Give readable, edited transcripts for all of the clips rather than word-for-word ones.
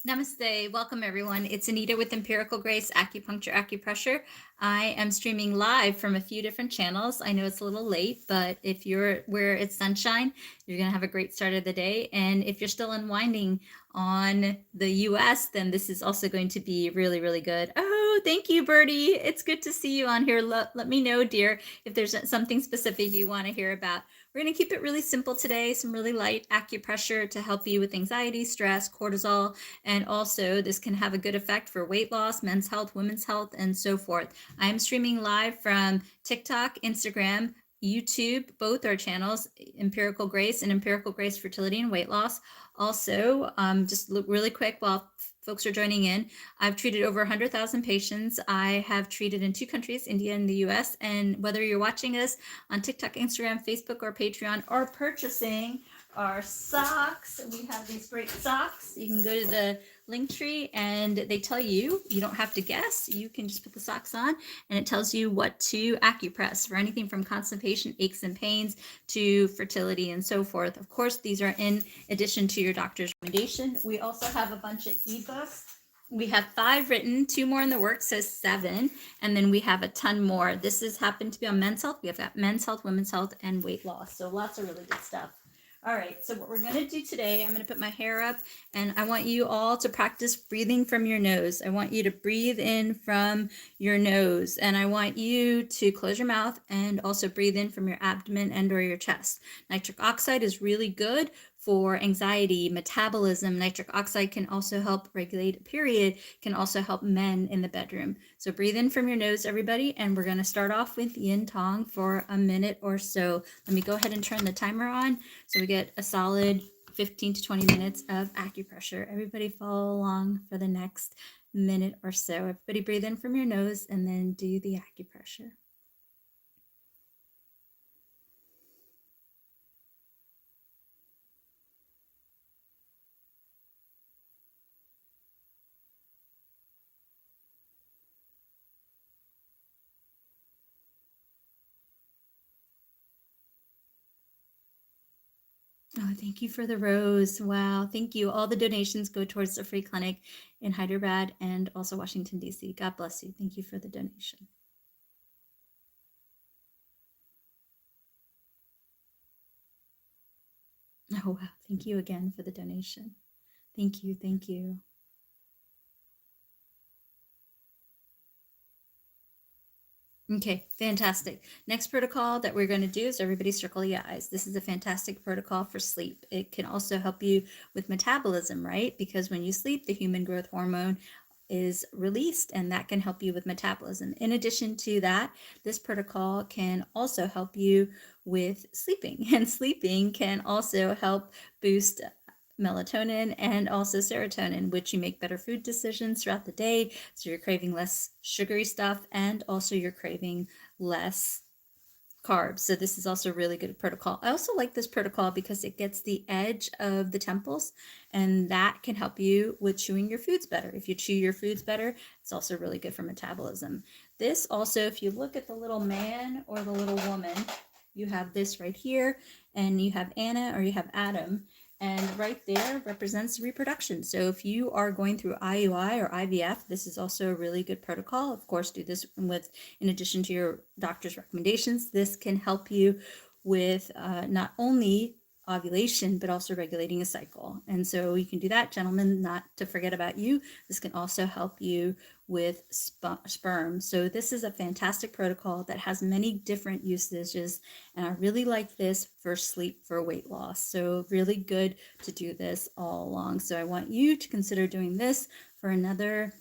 Namaste. Welcome, everyone. It's Anita with Empirical Grace Acupuncture Acupressure. I am streaming live from a few different channels. I know it's a little late, but if you're where it's sunshine, you're going to have a great start of the day. And if you're still unwinding on the US, then this is also going to be really, really good. Oh, thank you, Birdie. It's good to see you on here. Let me know, dear, if there's something specific you want to hear about. We're going to keep it really simple today, some really light acupressure to help you with anxiety, stress, cortisol, and also this can have a good effect for weight loss, men's health, women's health, and so forth. I'm streaming live from TikTok, Instagram, YouTube, both our channels, Empirical Grace and Empirical Grace Fertility and Weight Loss. Also, just look really quick while folks are joining in, I've treated over 100,000 patients. I have treated in 2 countries, India and the US. And whether you're watching us on TikTok, Instagram, Facebook, or Patreon, or purchasing our socks, we have these great socks. You can go to the link tree and they tell you, you don't have to guess. You can just put the socks on and it tells you what to acupress for anything from constipation, aches and pains to fertility and so forth. Of course, these are in addition to your doctor's recommendation. We also have a bunch of ebooks. We have 5 written, 2 more in the works, so 7, and then we have a ton more. This has happened to be on men's health. We have got men's health, women's health, and weight loss. So lots of really good stuff. All right, so what we're going to do today, I'm going to put my hair up, and I want you all to practice breathing from your nose. I want you to breathe in from your nose, and I want you to close your mouth and also breathe in from your abdomen and or your chest. Nitric oxide is really good for anxiety, metabolism. Nitric oxide can also help regulate a period, can also help men in the bedroom. So breathe in from your nose, everybody, and we're going to start off with yin tong for a minute or so. Let me go ahead and turn the timer on so we get a solid 15 to 20 minutes of acupressure. Everybody follow along for the next minute or so. Everybody breathe in from your nose and then do the acupressure. Oh, thank you for the rose. Wow. Thank you. All the donations go towards the free clinic in Hyderabad and also Washington, D.C. God bless you. Thank you for the donation. Oh, wow. Thank you again for the donation. Thank you. Thank you. Okay, fantastic. Next protocol that we're going to do is everybody circle your eyes. This is a fantastic protocol for sleep. It can also help you with metabolism, right? Because when you sleep, the human growth hormone is released and that can help you with metabolism. In addition to that, this protocol can also help you with sleeping, and sleeping can also help boost melatonin and also serotonin, which you make better food decisions throughout the day. So you're craving less sugary stuff and also you're craving less carbs. So this is also a really good protocol. I also like this protocol because it gets the edge of the temples and that can help you with chewing your foods better. If you chew your foods better, it's also really good for metabolism. This also, if you look at the little man or the little woman, you have this right here, and you have Anna or you have Adam, and right there represents reproduction. So if you are going through IUI or IVF, this is also a really good protocol. Of course, do this with, in addition to your doctor's recommendations, this can help you with not only ovulation, but also regulating a cycle. And so you can do that, gentlemen, not to forget about you. This can also help you with sperm. So this is a fantastic protocol that has many different usages. And I really like this for sleep for weight loss. So really good to do this all along. So I want you to consider doing this for another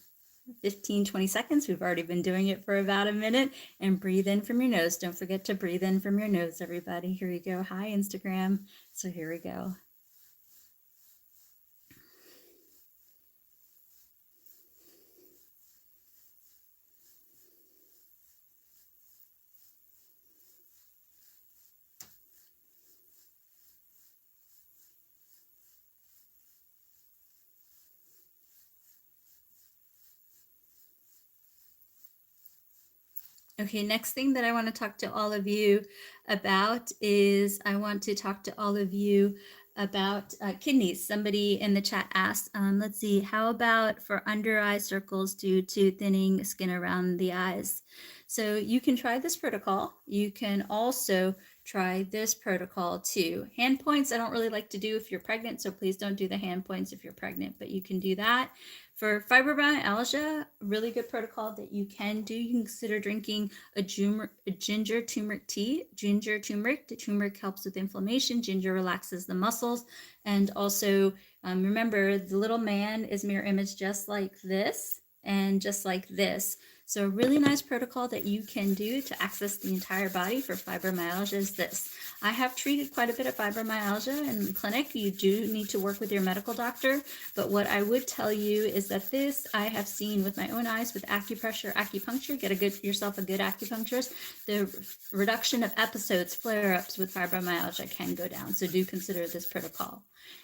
15-20 seconds. We've already been doing it for about a minute. And breathe in from your nose. Don't forget to breathe in from your nose, everybody. Here we go. Hi, Instagram. So here we go. Okay, next thing that I want to talk to all of you about is I want to talk to all of you about kidneys. Somebody in the chat asked, let's see, how about for under eye circles due to thinning skin around the eyes? So you can try this protocol. You can also try this protocol too. Hand points, I don't really like to do if you're pregnant, so please don't do the hand points if you're pregnant, but you can do that. For fibromyalgia, really good protocol that you can do. You can consider drinking a ginger turmeric tea. Ginger turmeric, the turmeric helps with inflammation. Ginger relaxes the muscles. And also remember, the little man is mirror image just like this and just like this. So a really nice protocol that you can do to access the entire body for fibromyalgia is this. I have treated quite a bit of fibromyalgia in the clinic. You do need to work with your medical doctor, but what I would tell you is that this I have seen with my own eyes with acupressure, acupuncture. Get yourself a good acupuncturist. The reduction of episodes, flare-ups with fibromyalgia can go down. So do consider this protocol.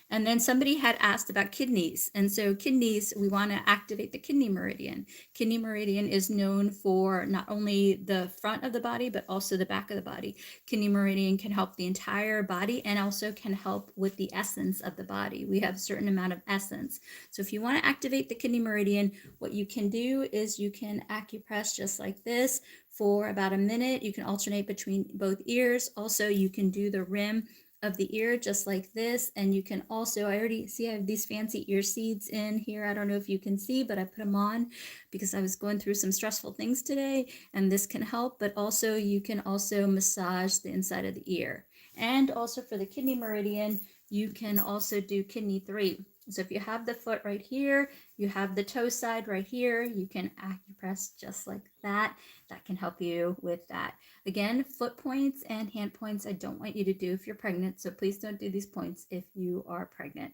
And then somebody had asked about kidneys. And so kidneys, we want to activate the kidney meridian. Kidney meridian is known for not only the front of the body, but also the back of the body. Kidney meridian can help the entire body and also can help with the essence of the body. We have a certain amount of essence. So if you want to activate the kidney meridian, what you can do is you can acupress just like this for about a minute. You can alternate between both ears. Also, you can do the rim of the ear just like this, and you can also, I already see I have these fancy ear seeds in here. I don't know if you can see, but I put them on because I was going through some stressful things today, and this can help. But also you can also massage the inside of the ear. And also for the kidney meridian, you can also do kidney 3. So if you have the foot right here, you have the toe side right here, you can acupress just like that. That can help you with that. Again, foot points and hand points, I don't want you to do if you're pregnant. So please don't do these points if you are pregnant.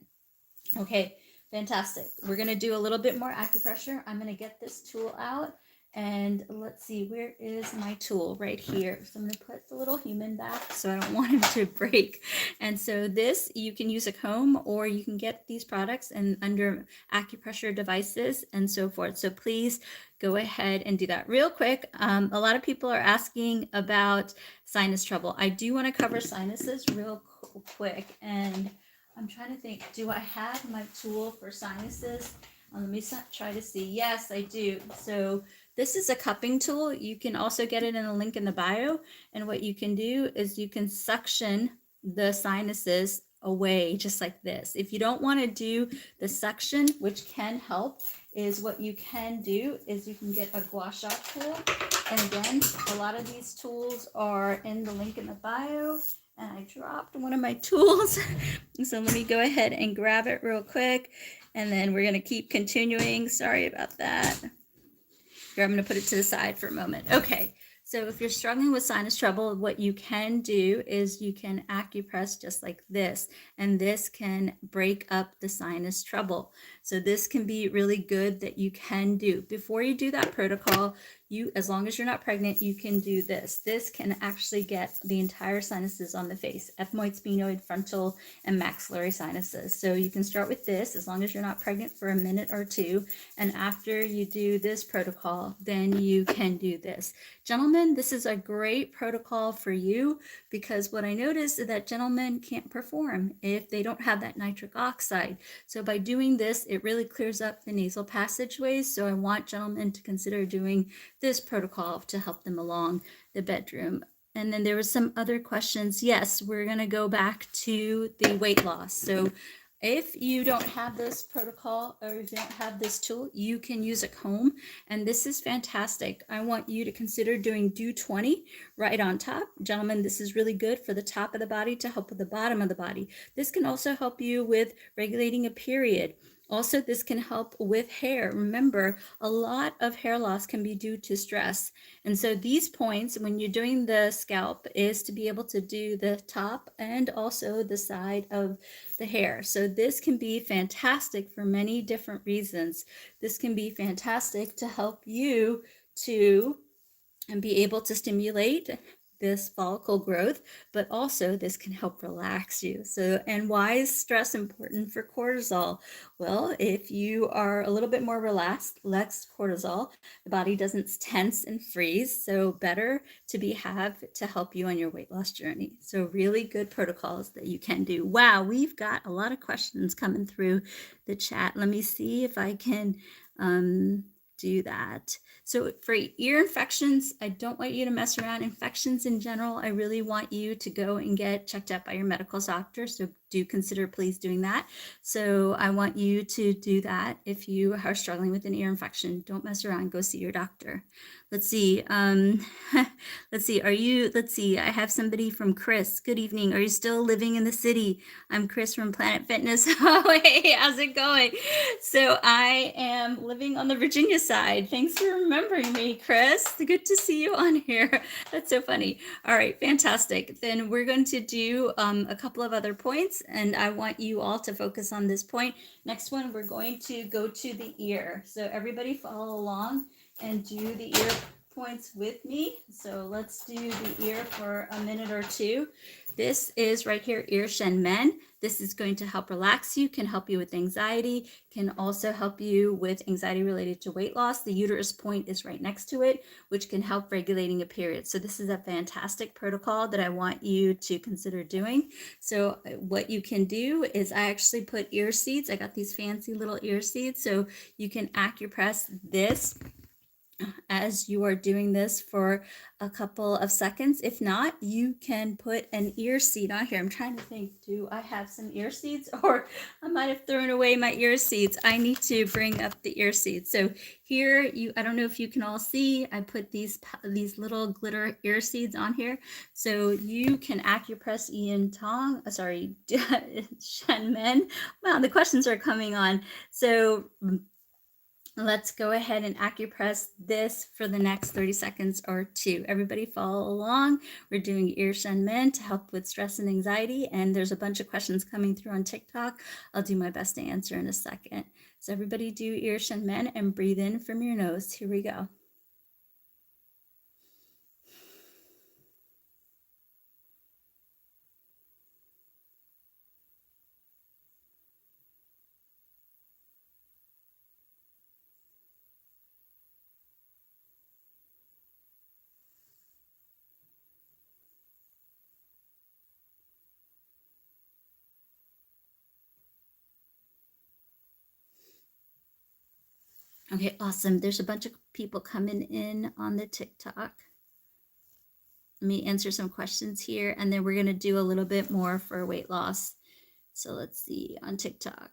Okay, fantastic. We're going to do a little bit more acupressure. I'm going to get this tool out. And let's see, where is my tool? Right here. So I'm going to put the little human back so I don't want him to break. And so this, you can use at home, or you can get these products and under acupressure devices and so forth. So please go ahead and do that real quick. A lot of people are asking about sinus trouble. I do want to cover sinuses real quick. And I'm trying to think, do I have my tool for sinuses? Let me try to see. Yes, I do. So this is a cupping tool. You can also get it in a link in the bio. And what you can do is you can suction the sinuses away just like this. If you don't want to do the suction, which can help, is what you can do is you can get a gua sha tool. And again, a lot of these tools are in the link in the bio. And I dropped one of my tools. So let me go ahead and grab it real quick. And then we're going to keep continuing. Sorry about that. Here, I'm going to put it to the side for a moment. Okay. So if you're struggling with sinus trouble, what you can do is you can acupress just like this, and this can break up the sinus trouble. So this can be really good that you can do. Before you do that protocol, as long as you're not pregnant, you can do this. This can actually get the entire sinuses on the face, ethmoid, sphenoid, frontal, and maxillary sinuses. So you can start with this as long as you're not pregnant for a minute or two. And after you do this protocol, then you can do this. Gentlemen, this is a great protocol for you, because what I noticed is that gentlemen can't perform if they don't have that nitric oxide. So by doing this, it really clears up the nasal passageways. So I want gentlemen to consider doing this protocol to help them along the bedroom. And then there was some other questions. Yes, we're going to go back to the weight loss. So if you don't have this protocol, or if you don't have this tool, you can use it home. And this is fantastic. I want you to consider doing do 20 right on top. Gentlemen, this is really good for the top of the body to help with the bottom of the body. This can also help you with regulating a period. Also, this can help with hair. Remember, a lot of hair loss can be due to stress. And so these points, when you're doing the scalp, is to be able to do the top and also the side of the hair. So this can be fantastic for many different reasons. This can be fantastic to help you to be able to stimulate this follicle growth, but also this can help relax you. So, and why is stress important for cortisol? Well, if you are a little bit more relaxed, less cortisol, the body doesn't tense and freeze. So better to have to help you on your weight loss journey. So really good protocols that you can do. Wow, we've got a lot of questions coming through the chat. Let me see if I can do that. So for ear infections, I don't want you to mess around. Infections in general, I really want you to go and get checked out by your medical doctor. So do consider please doing that. So I want you to do that. If you are struggling with an ear infection, don't mess around, go see your doctor. Let's see. Let's see. I have somebody from Chris. Good evening. Are you still living in the city? I'm Chris from Planet Fitness. Oh, hey, how's it going? So I am living on the Virginia side. Thanks for remembering me, Chris. Good to see you on here. That's so funny. All right, fantastic. Then we're going to do a couple of other points, and I want you all to focus on this point. Next one, we're going to go to the ear. So everybody follow along and do the ear points with me. So let's do the ear for a minute or two. This is right here, ear shen men. This is going to help relax you, can help you with anxiety, can also help you with anxiety related to weight loss. The uterus point is right next to it, which can help regulating a period. So this is a fantastic protocol that I want you to consider doing. So what you can do is I actually put ear seeds. I got these fancy little ear seeds. So you can acupress this as you are doing this for a couple of seconds. If not, you can put an ear seed on here. I'm trying to think, do I have some ear seeds, or I might have thrown away my ear seeds. I need to bring up the ear seeds. So here, I don't know if you can all see, I put these little glitter ear seeds on here. So you can acupress Ian Tong, Shen Men. Wow, the questions are coming on. So let's go ahead and acupress this for the next 30 seconds or two. Everybody follow along. We're doing ear shen men to help with stress and anxiety. And there's a bunch of questions coming through on TikTok. I'll do my best to answer in a second. So everybody do ear shen men and breathe in from your nose. Here we go. Okay, awesome. There's a bunch of people coming in on the TikTok. Let me answer some questions here, and then we're going to do a little bit more for weight loss. So let's see on TikTok.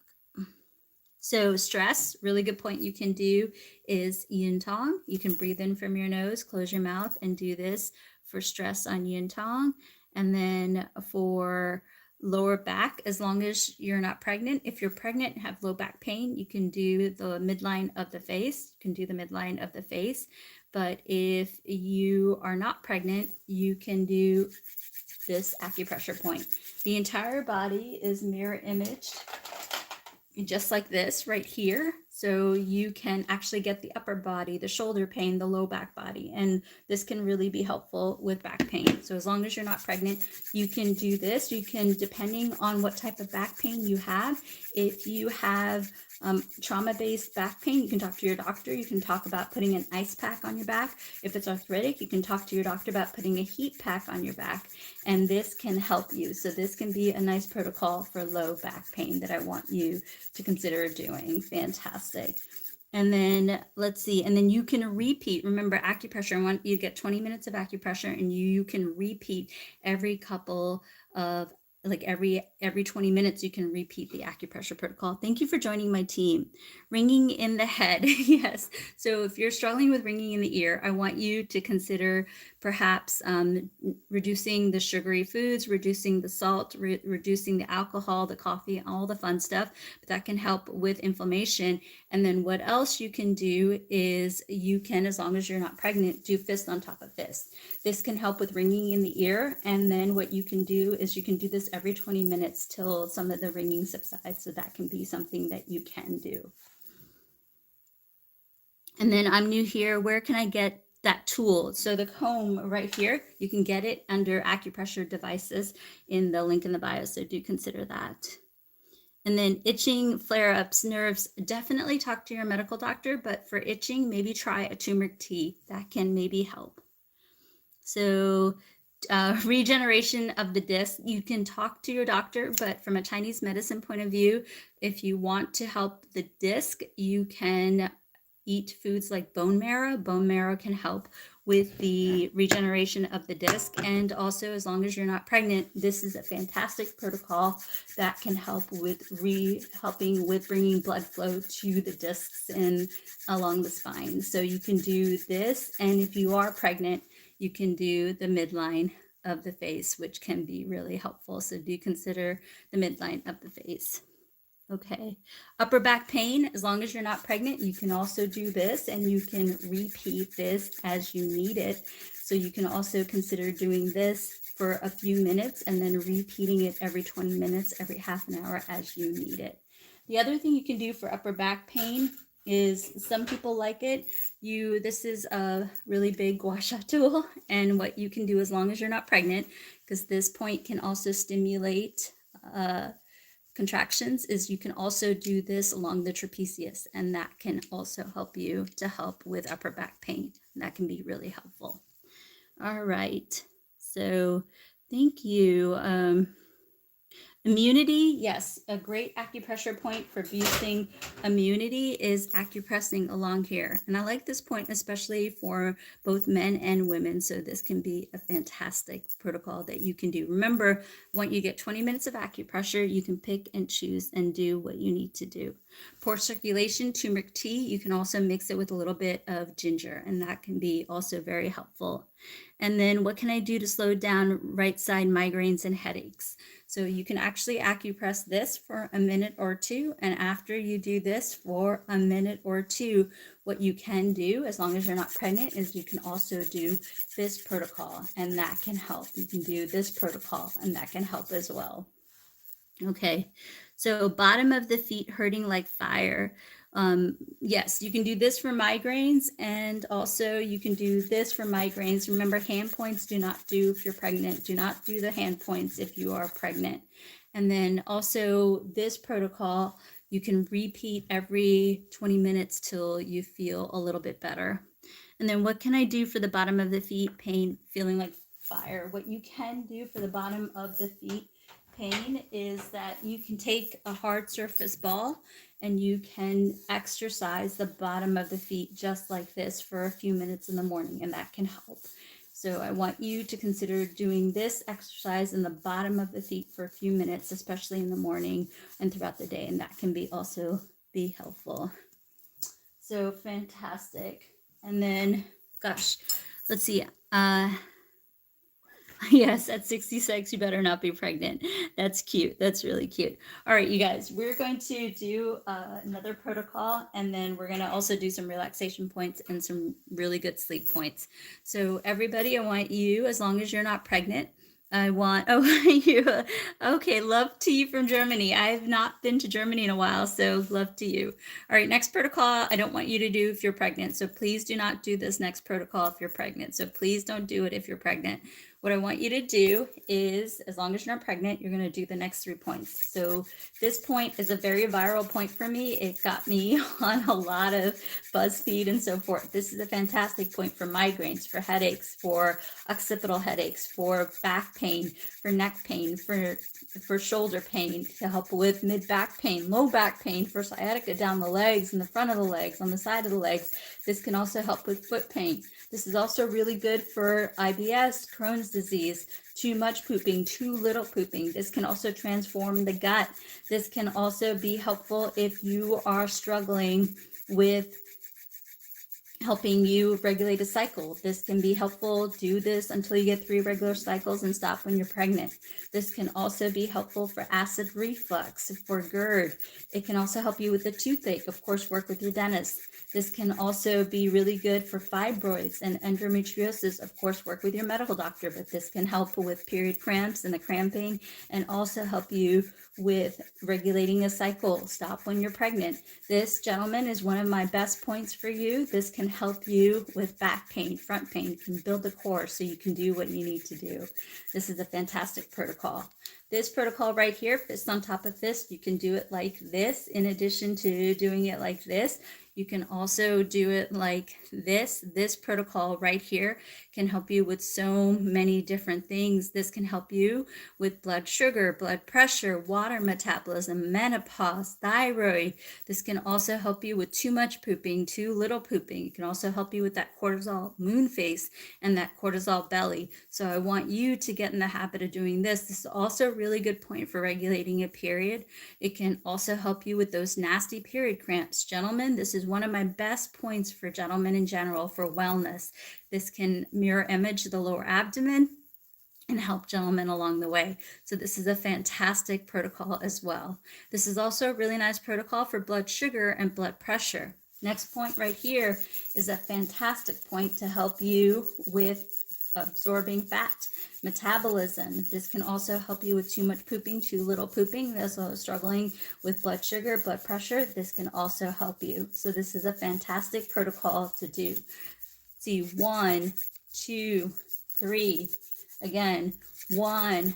So stress, really good point you can do is yin tong. You can breathe in from your nose, close your mouth, and do this for stress on yin tong. And then for lower back, as long as you're not pregnant. If you're pregnant and have low back pain, you can do the midline of the face. You can do the midline of the face. But if you are not pregnant, you can do this acupressure point. The entire body is mirror imaged, just like this right here. So you can actually get the upper body, the shoulder pain, the low back body, and this can really be helpful with back pain. So as long as you're not pregnant, you can do this. You can, depending on what type of back pain you have, if you have trauma-based back pain, you can talk to your doctor. You can talk about putting an ice pack on your back. If it's arthritic, you can talk to your doctor about putting a heat pack on your back, and this can help you. So this can be a nice protocol for low back pain that I want you to consider doing. Fantastic. And then let's see, and then you can repeat. Remember, acupressure, I want you to get 20 minutes of acupressure, and you can repeat every couple of, like every 20 minutes, you can repeat the acupressure protocol. Thank you for joining my team. Ringing in the head. Yes. So if you're struggling with ringing in the ear, I want you to consider perhaps reducing the sugary foods, reducing the salt, reducing the alcohol, the coffee, all the fun stuff. But that can help with inflammation. And then what else you can do is you can, as long as you're not pregnant, do fist on top of fist. This can help with ringing in the ear. And then what you can do is you can do this every 20 minutes till some of the ringing subsides. So that can be something that you can do. And then I'm new here. Where can I get that tool. So the comb right here, you can get it under acupressure devices in the link in the bio. So do consider that. And then itching, flare-ups, nerves, definitely talk to your medical doctor, but for itching, maybe try a turmeric tea. That can maybe help. So regeneration of the disc, you can talk to your doctor, but from a Chinese medicine point of view, if you want to help the disc, you can eat foods like bone marrow. Bone marrow can help with the regeneration of the disc. And also, as long as you're not pregnant, this is a fantastic protocol that can help with helping with bringing blood flow to the discs and along the spine. So you can do this. And if you are pregnant, you can do the midline of the face, which can be really helpful. So do consider the midline of the face. Okay, upper back pain, as long as you're not pregnant, you can also do this, and you can repeat this as you need it. So you can also consider doing this for a few minutes and then repeating it every 20 minutes, every half an hour as you need it. The other thing you can do for upper back pain is, some people like it. This is a really big gua sha tool, and what you can do, as long as you're not pregnant, because this point can also stimulate contractions, is you can also do this along the trapezius, and that can also help you to help with upper back pain. That can be really helpful. All right, so thank you. Immunity, yes, a great acupressure point for boosting immunity is acupressing along here. And I like this point especially for both men and women. So this can be a fantastic protocol that you can do. Remember, once you get 20 minutes of acupressure, you can pick and choose and do what you need to do. Poor circulation, turmeric tea, you can also mix it with a little bit of ginger, and that can be also very helpful. And then what can I do to slow down right side migraines and headaches? So you can actually acupress this for a minute or two. And after you do this for a minute or two, what you can do, as long as you're not pregnant, is you can also do this protocol, and that can help. You can do this protocol, and that can help as well. Okay, so bottom of the feet hurting like fire. Yes, you can do this for migraines, and also you can do this for migraines. Remember, hand points do not do if you're pregnant. Do not do the hand points if you are pregnant. And then also this protocol, you can repeat every 20 minutes till you feel a little bit better. And then what can I do for the bottom of the feet pain, feeling like fire? What you can do for the bottom of the feet pain is that you can take a hard surface ball and you can exercise the bottom of the feet just like this for a few minutes in the morning, and that can help. So I want you to consider doing this exercise in the bottom of the feet for a few minutes, especially in the morning and throughout the day, and that can be also be helpful. So fantastic. And then, gosh, let's see. Yes, at 66, you better not be pregnant. That's cute. That's really cute. All right, you guys, we're going to do another protocol, and then we're going to also do some relaxation points and some really good sleep points. So everybody, I want you, as long as you're not pregnant, you, okay, love to you from Germany. I have not been to Germany in a while, so love to you. All right, next protocol, I don't want you to do if you're pregnant. So please do not do this next protocol if you're pregnant. So please don't do it if you're pregnant. What I want you to do is, as long as you're not pregnant, you're going to do the next 3 points. So this point is a very viral point for me. It got me on a lot of BuzzFeed and so forth. This is a fantastic point for migraines, for headaches, for occipital headaches, for back pain, for neck pain, for shoulder pain, to help with mid-back pain, low back pain, for sciatica down the legs, in the front of the legs, on the side of the legs. This can also help with foot pain. This is also really good for IBS, Crohn's disease, too much pooping, too little pooping. This can also transform the gut. This can also be helpful if you are struggling with helping you regulate a cycle. This can be helpful. Do this until you get 3 regular cycles and stop when you're pregnant. This can also be helpful for acid reflux, for GERD. It can also help you with the toothache. Of course, work with your dentist. This can also be really good for fibroids and endometriosis. Of course, work with your medical doctor, but this can help with period cramps and the cramping, and also help you with regulating a cycle. Stop when you're pregnant. This, gentleman, is one of my best points for you. This can can help you with back pain, front pain. It can build the core so you can do what you need to do. This is a fantastic protocol. This protocol right here fits on top of this. You can do it like this. In addition to doing it like this, you can also do it like this. This protocol right here can help you with so many different things. This can help you with blood sugar, blood pressure, water metabolism, menopause, thyroid. This can also help you with too much pooping, too little pooping. It can also help you with that cortisol moon face and that cortisol belly. So I want you to get in the habit of doing this. This is also a really good point for regulating a period. It can also help you with those nasty period cramps. Gentlemen, this is one of my best points for gentlemen in general for wellness. This can mirror image the lower abdomen and help gentlemen along the way. So this is a fantastic protocol as well. This is also a really nice protocol for blood sugar and blood pressure. Next point right here is a fantastic point to help you with absorbing fat, metabolism. This can also help you with too much pooping, too little pooping. Those are struggling with blood sugar, blood pressure. This can also help you. So this is a fantastic protocol to do. See, 1, 2, 3. Again, 1,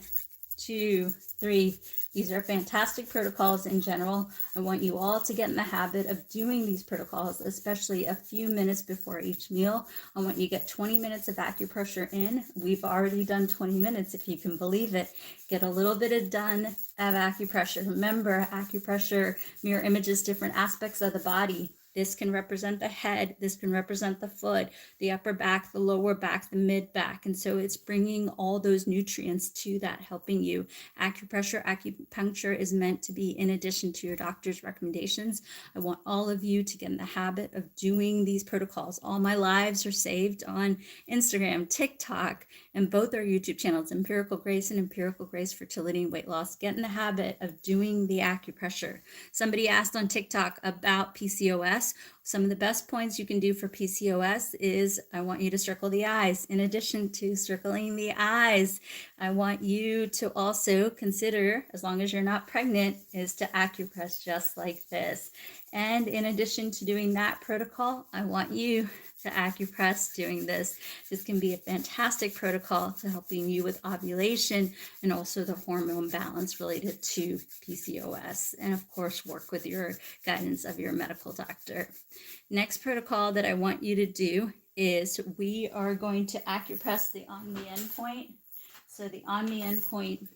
2, 3. These are fantastic protocols in general. I want you all to get in the habit of doing these protocols, especially a few minutes before each meal. I want you to get 20 minutes of acupressure in. We've already done 20 minutes, if you can believe it. Get a little bit of done of acupressure. Remember, acupressure mirror images different aspects of the body. This can represent the head, this can represent the foot, the upper back, the lower back, the mid back. And so it's bringing all those nutrients to that, helping you. Acupressure, acupuncture is meant to be in addition to your doctor's recommendations. I want all of you to get in the habit of doing these protocols. All my lives are saved on Instagram, TikTok, and both our YouTube channels, Empirical Grace and Empirical Grace Fertility and Weight Loss. Get in the habit of doing the acupressure. Somebody asked on TikTok about PCOS. Some of the best points you can do for PCOS is I want you to circle the eyes. In addition to circling the eyes, I want you to also consider, as long as you're not pregnant, is to acupress just like this. And in addition to doing that protocol, I want you to acupress doing this. This can be a fantastic protocol to helping you with ovulation and also the hormone balance related to PCOS. And of course, work with your guidance of your medical doctor. Next protocol that I want you to do is we are going to acupress the on the end point. So the on the end point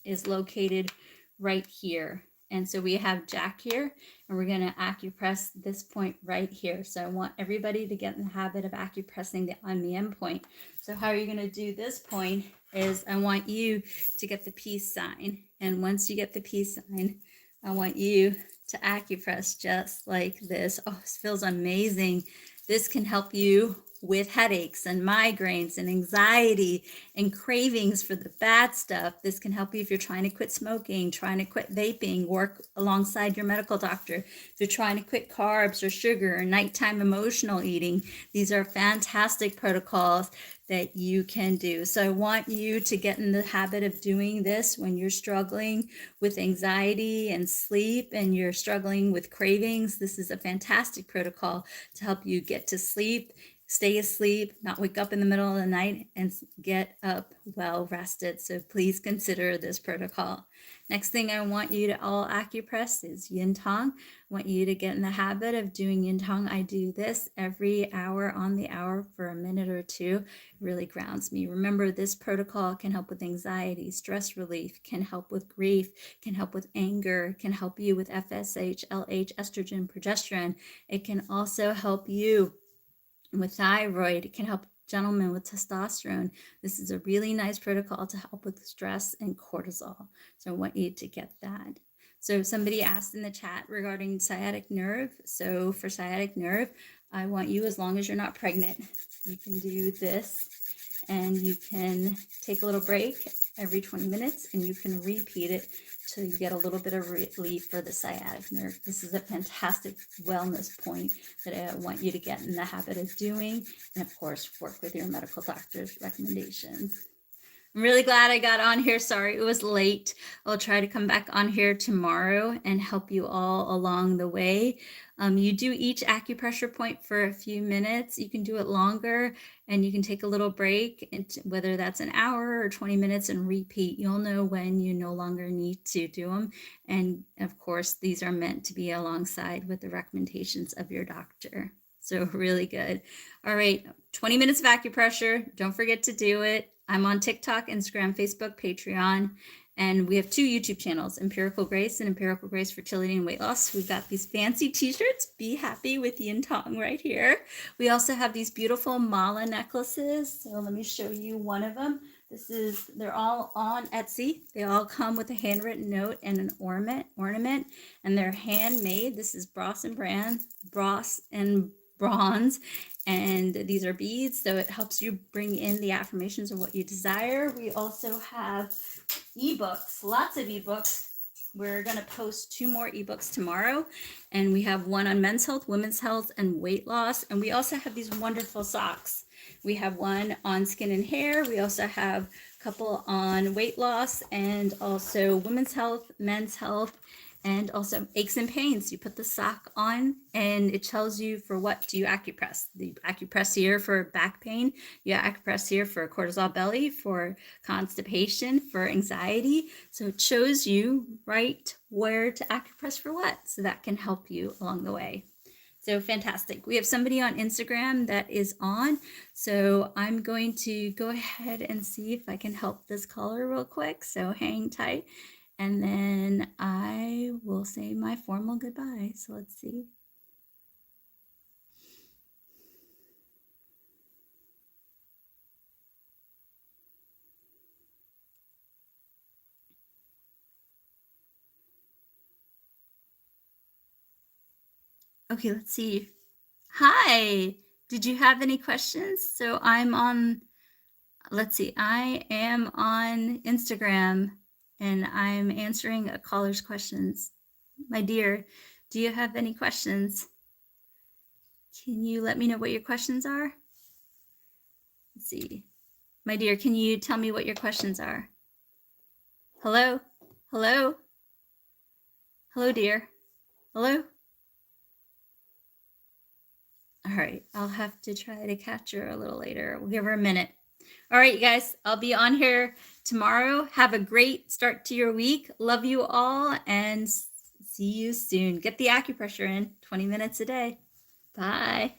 is located right here. And so we have Jack here, and we're going to acupress this point right here. So I want everybody to get in the habit of acupressing the on the end point. So how are you going to do this point is I want you to get the peace sign. And once you get the peace sign, I want you to acupress just like this. Oh, this feels amazing. This can help you with headaches and migraines and anxiety and cravings for the bad stuff. This can help you if you're trying to quit smoking, trying to quit vaping, work alongside your medical doctor. If you're trying to quit carbs or sugar or nighttime emotional eating, these are fantastic protocols that you can do. So I want you to get in the habit of doing this when you're struggling with anxiety and sleep and you're struggling with cravings. This is a fantastic protocol to help you get to sleep, stay asleep, not wake up in the middle of the night, and get up well rested. So please consider this protocol. Next thing I want you to all acupress is yin tong. I want you to get in the habit of doing yin tong. I do this every hour on the hour for a minute or two. It really grounds me. Remember, this protocol can help with anxiety, stress relief, can help with grief, can help with anger, can help you with FSH, LH, estrogen, progesterone. It can also help you with thyroid. It can help gentlemen with testosterone. This is a really nice protocol to help with stress and cortisol. So I want you to get that. So somebody asked in the chat regarding sciatic nerve. So for sciatic nerve, I want you, as long as you're not pregnant, you can do this and you can take a little break every 20 minutes and you can repeat it so you get a little bit of relief for the sciatic nerve. This is a fantastic wellness point that I want you to get in the habit of doing. And of course, work with your medical doctor's recommendations. I'm really glad I got on here. Sorry it was late. I'll try to come back on here tomorrow and help you all along the way. You do each acupressure point for a few minutes. You can do it longer and you can take a little break, and whether that's an hour or 20 minutes, and repeat. You'll know when you no longer need to do them. And of course, these are meant to be alongside with the recommendations of your doctor. So really good. All right, 20 minutes of acupressure. Don't forget to do it. I'm on TikTok, Instagram, Facebook, Patreon, and we have 2 YouTube channels, Empirical Grace and Empirical Grace Fertility and Weight Loss. We've got these fancy t-shirts, Be Happy with Yin Tong right here. We also have these beautiful mala necklaces. So let me show you one of them. They're all on Etsy. They all come with a handwritten note and an ornament, and they're handmade. This is Bros and bronze, and these are beads, so it helps you bring in the affirmations of what you desire. We also have ebooks, lots of ebooks. We're going to post 2 more ebooks tomorrow, and we have one on men's health, women's health, and weight loss. And we also have these wonderful socks. We have one on skin and hair. We also have a couple on weight loss, and also women's health, men's health, and also aches and pains. You put the sock on and it tells you for what do you acupress. You acupress here for back pain. You acupress here for cortisol belly, for constipation, for anxiety. So it shows you right where to acupress for what. So that can help you along the way. So fantastic. We have somebody on Instagram that is on. So I'm going to go ahead and see if I can help this caller real quick. So hang tight. And then I will say my formal goodbye. So let's see. Okay, let's see. Hi, did you have any questions? So I'm on, let's see, I am on Instagram and I'm answering a caller's questions. My dear, do you have any questions? Can you let me know what your questions are? Let's see. My dear, can you tell me what your questions are? Hello? Hello? Hello, dear. Hello? All right, I'll have to try to catch her a little later. We'll give her a minute. All right, you guys, I'll be on here tomorrow. Have a great start to your week. Love you all and see you soon. Get the acupressure in 20 minutes a day. Bye.